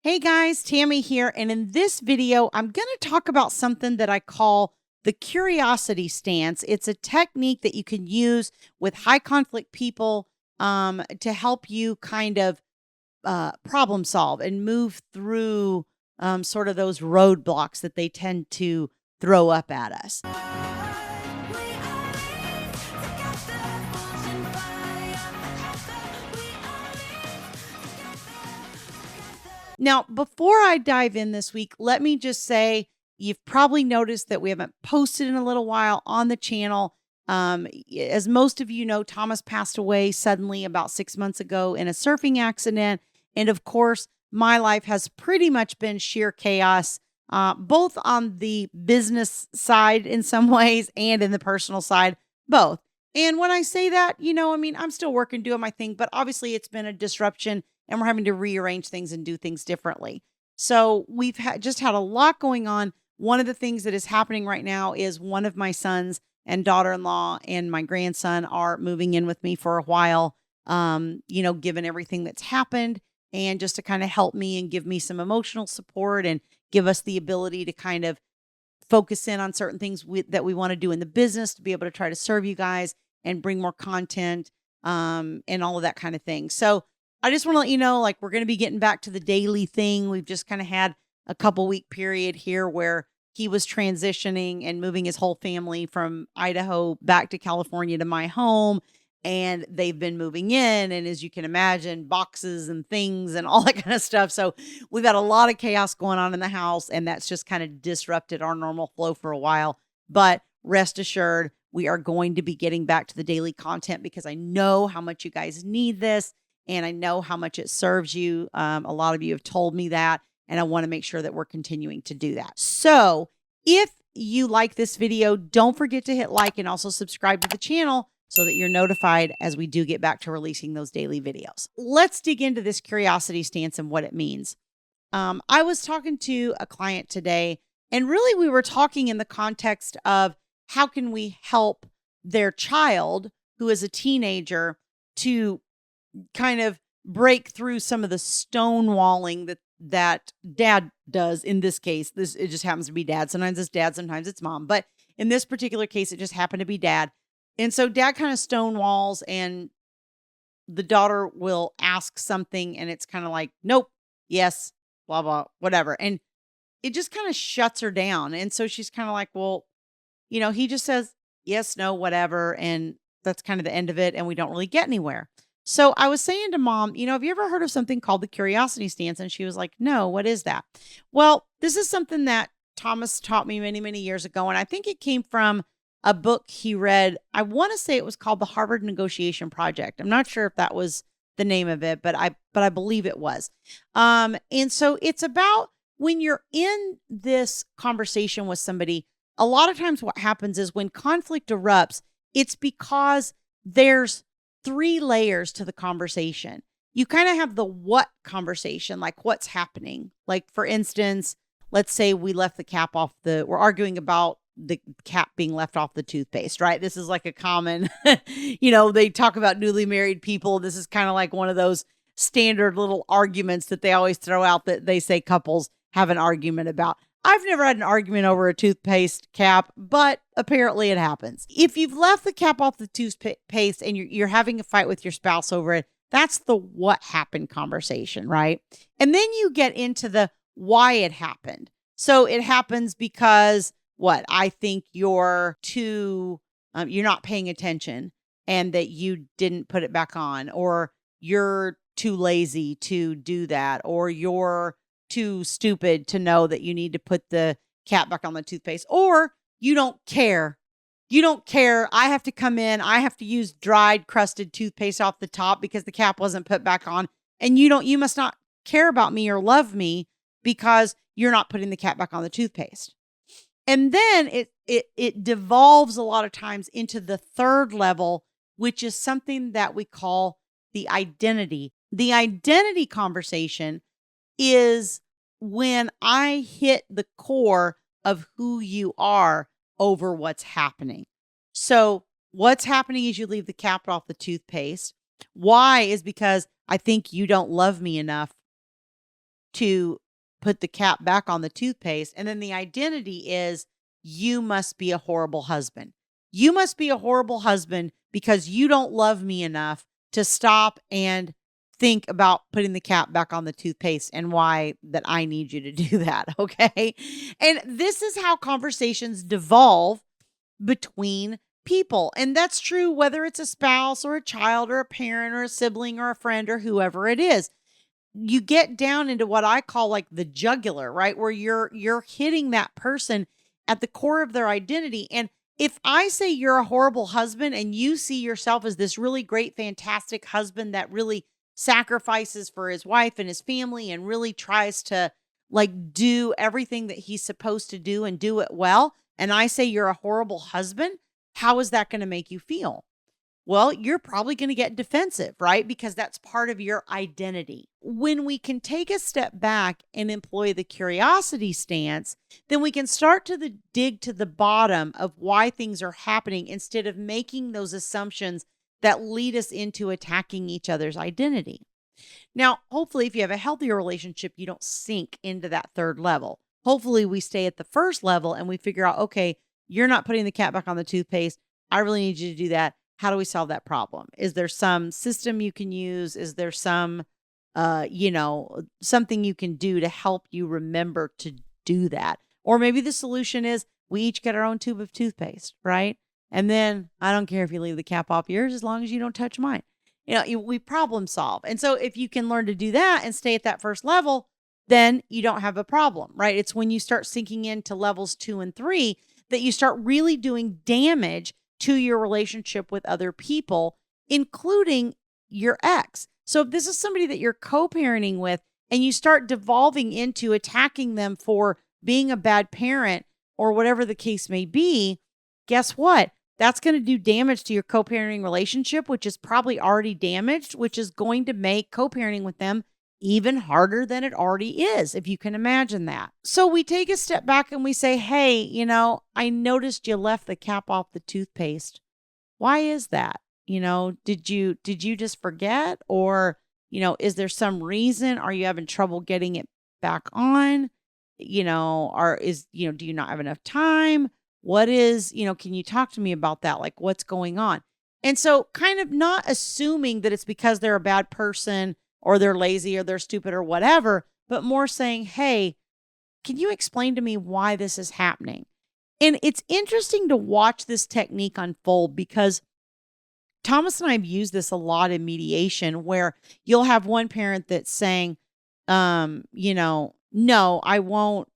Hey guys, Tammy here, and in this video, I'm going to talk about something that I call the curiosity stance. It's a technique that you can use with high conflict people to help you kind of problem solve and move through sort of those roadblocks that they tend to throw up at us. Now, before I dive in this week, let me just say you've probably noticed that we haven't posted in a little while on the channel. As most of you know, Thomas passed away suddenly about 6 months ago in a surfing accident. And of course, my life has pretty much been sheer chaos, both on the business side in some ways and in the personal side, both. And when I say that, I'm still working, doing my thing, but obviously it's been a disruption and we're having to rearrange things and do things differently. So we've just had a lot going on. One of the things that is happening right now is one of my sons and daughter-in-law and my grandson are moving in with me for a while, given everything that's happened, and just to kind of help me and give me some emotional support and give us the ability to kind of focus in on certain things that we want to do in the business to be able to try to serve you guys and bring more content and all of that kind of thing. So I just want to let you know, we're going to be getting back to the daily thing. We've just kind of had a couple week period here where he was transitioning and moving his whole family from Idaho back to California to my home. And they've been moving in. And as you can imagine, boxes and things and all that kind of stuff. So we've had a lot of chaos going on in the house. And that's just kind of disrupted our normal flow for a while. But rest assured, we are going to be getting back to the daily content because I know how much you guys need this. And I know how much it serves you. A lot of you have told me that, and I want to make sure that we're continuing to do that. So if you like this video, don't forget to hit like and also subscribe to the channel so that you're notified as we do get back to releasing those daily videos. Let's dig into this curiosity stance and what it means. I was talking to a client today, and really we were talking in the context of how can we help their child, who is a teenager, to kind of break through some of the stonewalling that dad does. In this case, it just happens to be dad. Sometimes it's dad, sometimes it's mom. But in this particular case, it just happened to be dad. And so dad kind of stonewalls, and the daughter will ask something and it's kind of like, nope, yes, blah, blah, whatever. And it just kind of shuts her down. And so she's kind of like, well, he just says yes, no, whatever. And that's kind of the end of it. And we don't really get anywhere. So I was saying to mom, have you ever heard of something called the curiosity stance? And she was like, no, what is that? Well, this is something that Thomas taught me many, many years ago. And I think it came from a book he read. I want to say it was called the Harvard Negotiation Project. I'm not sure if that was the name of it, but I believe it was. And so it's about when you're in this conversation with somebody, a lot of times what happens is when conflict erupts, it's because there's 3 layers to the conversation. You kind of have the what conversation, like what's happening. Like for instance, let's say we left the cap off we're arguing about the cap being left off the toothpaste, right? This is like a common, they talk about newly married people. This is kind of like one of those standard little arguments that they always throw out that they say couples have an argument about. I've never had an argument over a toothpaste cap, but apparently it happens. If you've left the cap off the toothpaste and you're having a fight with your spouse over it, that's the what happened conversation, right? And then you get into the why it happened. So it happens because I think you're not paying attention and that you didn't put it back on, or you're too lazy to do that, or you're too stupid to know that you need to put the cap back on the toothpaste, or you don't care. You don't care. I have to come in. I have to use dried, crusted toothpaste off the top because the cap wasn't put back on. And you must not care about me or love me because you're not putting the cap back on the toothpaste. And then it devolves a lot of times into the third level, which is something that we call the identity. The identity conversation is when I hit the core of who you are over what's happening. So what's happening is you leave the cap off the toothpaste. Why is because I think you don't love me enough to put the cap back on the toothpaste. And then the identity is, you must be a horrible husband. You must be a horrible husband because you don't love me enough to stop and think about putting the cap back on the toothpaste and why that I need you to do that. Okay. And this is how conversations devolve between people. And that's true whether it's a spouse or a child or a parent or a sibling or a friend or whoever it is. You get down into what I call like the jugular, right? Where you're hitting that person at the core of their identity. And if I say you're a horrible husband and you see yourself as this really great, fantastic husband that really sacrifices for his wife and his family and really tries to like do everything that he's supposed to do and do it well, and I say you're a horrible husband, how is that going to make you feel? Well, you're probably going to get defensive, right? Because that's part of your identity. When we can take a step back and employ the curiosity stance, then we can start to dig to the bottom of why things are happening instead of making those assumptions that lead us into attacking each other's identity. Now, hopefully, if you have a healthier relationship, you don't sink into that third level. Hopefully, we stay at the first level and we figure out, okay, you're not putting the cap back on the toothpaste. I really need you to do that. How do we solve that problem? Is there some system you can use? Is there some, something you can do to help you remember to do that? Or maybe the solution is we each get our own tube of toothpaste, right? And then I don't care if you leave the cap off yours as long as you don't touch mine. We problem solve. And so if you can learn to do that and stay at that first level, then you don't have a problem, right? It's when you start sinking into levels 2 and 3 that you start really doing damage to your relationship with other people, including your ex. So if this is somebody that you're co-parenting with and you start devolving into attacking them for being a bad parent or whatever the case may be, guess what? That's going to do damage to your co-parenting relationship, which is probably already damaged, which is going to make co-parenting with them even harder than it already is, if you can imagine that. So we take a step back and we say, hey, I noticed you left the cap off the toothpaste. Why is that? Did you just forget? Or, is there some reason? Are you having trouble getting it back on? Do you not have enough time? What is, can you talk to me about that? Like, what's going on? And so kind of not assuming that it's because they're a bad person or they're lazy or they're stupid or whatever, but more saying, hey, can you explain to me why this is happening? And it's interesting to watch this technique unfold because Thomas and I have used this a lot in mediation where you'll have one parent that's saying, no, I won't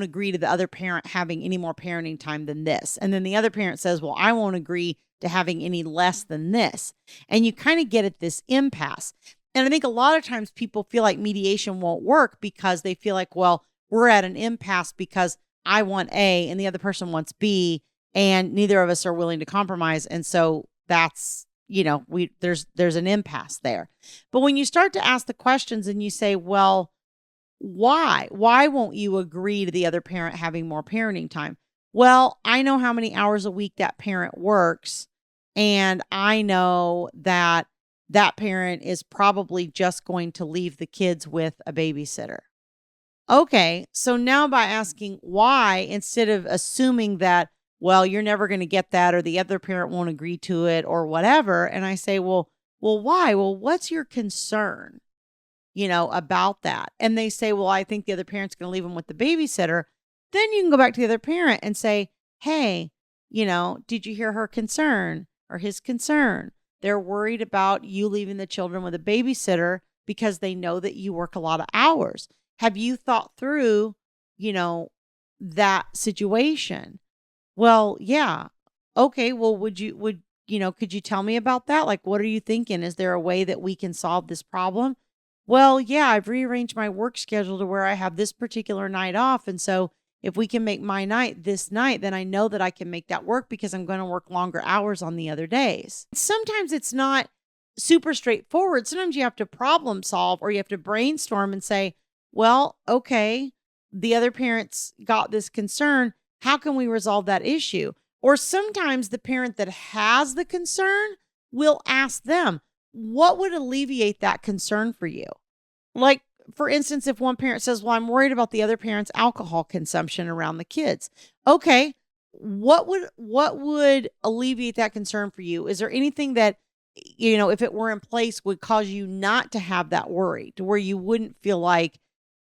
agree to the other parent having any more parenting time than this. And then the other parent says, well, I won't agree to having any less than this. And you kind of get at this impasse. And I think a lot of times people feel like mediation won't work because they feel like, well, we're at an impasse because I want A and the other person wants B and neither of us are willing to compromise. And so that's, there's an impasse there. But when you start to ask the questions and you say, well, why won't you agree to the other parent having more parenting time? Well, I know how many hours a week that parent works. And I know that parent is probably just going to leave the kids with a babysitter. Okay. So now by asking why, instead of assuming that, well, you're never going to get that or the other parent won't agree to it or whatever. And I say, well, why? Well, what's your concern? About that. And they say, well, I think the other parent's going to leave them with the babysitter. Then you can go back to the other parent and say, hey, did you hear her concern or his concern? They're worried about you leaving the children with a babysitter because they know that you work a lot of hours. Have you thought through, that situation? Well, yeah. Okay. Well, could you tell me about that? Like, what are you thinking? Is there a way that we can solve this problem? Well, yeah, I've rearranged my work schedule to where I have this particular night off. And so if we can make my night this night, then I know that I can make that work because I'm going to work longer hours on the other days. Sometimes it's not super straightforward. Sometimes you have to problem solve or you have to brainstorm and say, well, okay, the other parent's got this concern. How can we resolve that issue? Or sometimes the parent that has the concern will ask them, what would alleviate that concern for you? Like, for instance, if one parent says, well, I'm worried about the other parent's alcohol consumption around the kids. Okay. What would alleviate that concern for you? Is there anything that, if it were in place, would cause you not to have that worry, to where you wouldn't feel like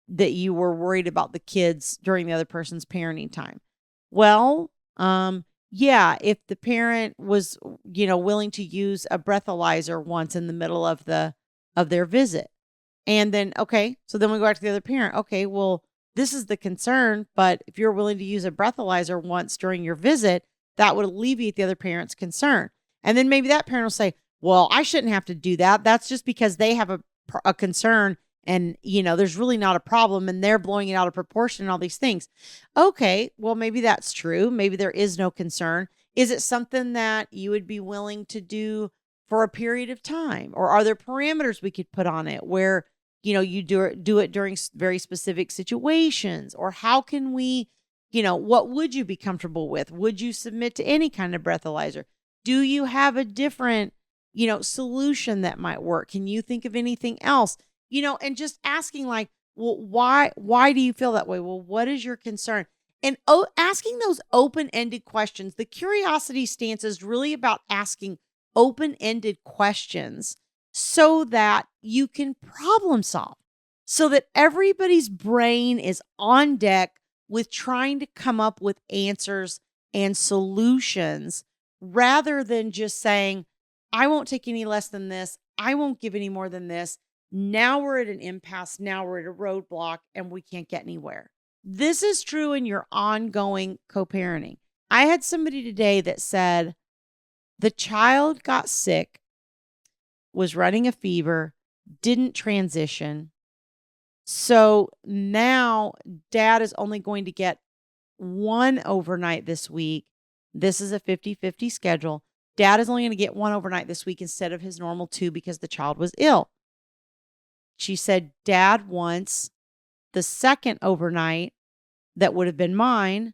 that you were worried about the kids during the other person's parenting time? Well, yeah, if the parent was, willing to use a breathalyzer once in the middle of their visit. And then, okay, so then we go back to the other parent. Okay, well, this is the concern, but if you're willing to use a breathalyzer once during your visit, that would alleviate the other parent's concern. And then maybe that parent will say, well, I shouldn't have to do that. That's just because they have a concern, and, there's really not a problem, and they're blowing it out of proportion and all these things. Okay, well, maybe that's true. Maybe there is no concern. Is it something that you would be willing to do for a period of time? Or are there parameters we could put on it where, you do it during very specific situations? Or how can we, what would you be comfortable with? Would you submit to any kind of breathalyzer? Do you have a different, solution that might work? Can you think of anything else? And just asking like, well, why do you feel that way? Well, what is your concern? And asking those open-ended questions. The curiosity stance is really about asking open-ended questions so that you can problem solve, so that everybody's brain is on deck with trying to come up with answers and solutions, rather than just saying, I won't take any less than this. I won't give any more than this. Now we're at an impasse. Now we're at a roadblock and we can't get anywhere. This is true in your ongoing co-parenting. I had somebody today that said the child got sick, was running a fever, didn't transition. So now dad is only going to get one overnight this week. This is a 50-50 schedule. Dad is only going to get one overnight this week instead of his normal 2 because the child was ill. She said, Dad wants the second overnight that would have been mine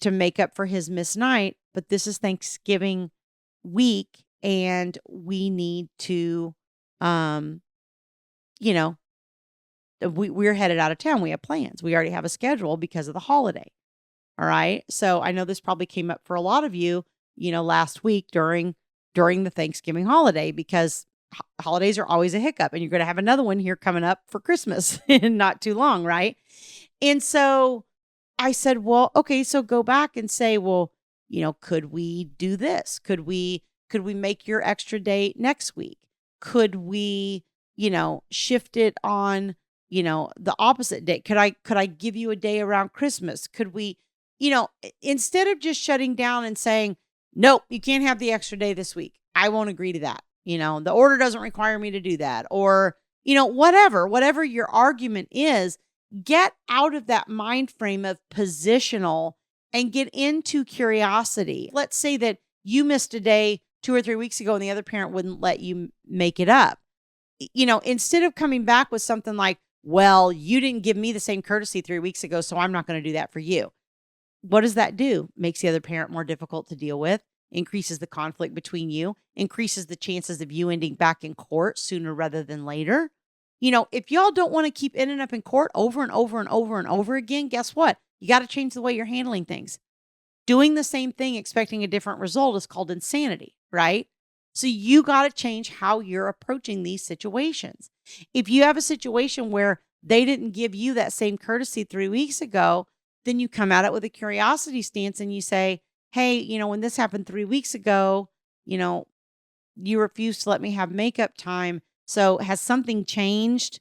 to make up for his missed night. But this is Thanksgiving week and we need to, we're headed out of town. We have plans. We already have a schedule because of the holiday. All right. So I know this probably came up for a lot of you, last week during the Thanksgiving holiday, because holidays are always a hiccup, and you're going to have another one here coming up for Christmas in not too long. Right. And so I said, well, okay, so go back and say, well, could we do this? Could we make your extra day next week? Could we, shift it on, the opposite day? Could I give you a day around Christmas? Could we, instead of just shutting down and saying, nope, you can't have the extra day this week, I won't agree to that. The order doesn't require me to do that. Or, whatever your argument is, get out of that mind frame of positional and get into curiosity. Let's say that you missed a day 2 or 3 weeks ago and the other parent wouldn't let you make it up. Instead of coming back with something like, well, you didn't give me the same courtesy 3 weeks ago, so I'm not going to do that for you. What does that do? Makes the other parent more difficult to deal with, increases the conflict between you, increases the chances of you ending back in court sooner rather than later. If y'all don't want to keep ending up in court over and over and over and over again, guess what? You got to change the way you're handling things. Doing the same thing, expecting a different result is called insanity, right? So you got to change how you're approaching these situations. If you have a situation where they didn't give you that same courtesy 3 weeks ago, then you come at it with a curiosity stance and you say, hey, when this happened 3 weeks ago, you refused to let me have makeup time. So has something changed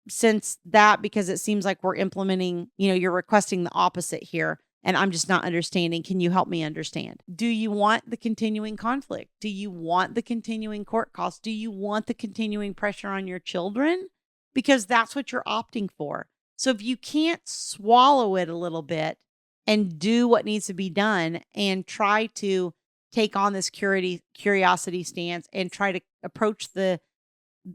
since that? Because it seems like we're implementing, you're requesting the opposite here. And I'm just not understanding. Can you help me understand? Do you want the continuing conflict? Do you want the continuing court costs? Do you want the continuing pressure on your children? Because that's what you're opting for. So if you can't swallow it a little bit and do what needs to be done and try to take on this curiosity stance and try to approach the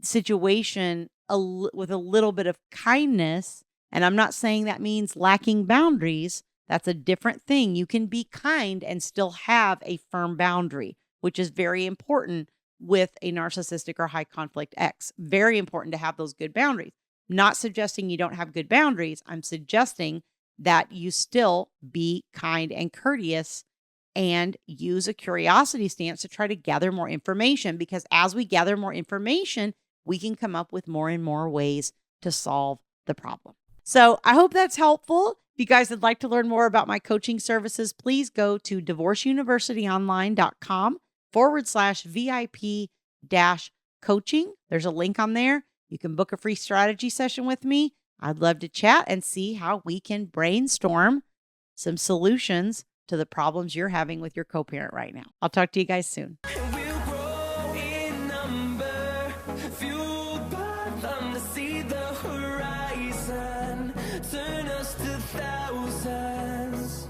situation with a little bit of kindness, and I'm not saying that means lacking boundaries. That's a different thing. You can be kind and still have a firm boundary, which is very important with a narcissistic or high conflict ex. Very important to have those good boundaries. Not suggesting you don't have good boundaries. I'm suggesting that you still be kind and courteous and use a curiosity stance to try to gather more information, because as we gather more information, we can come up with more and more ways to solve the problem. So I hope that's helpful. If you guys would like to learn more about my coaching services, please go to divorceuniversityonline.com/VIP-coaching. There's a link on there. You can book a free strategy session with me. I'd love to chat and see how we can brainstorm some solutions to the problems you're having with your co-parent right now. I'll talk to you guys soon.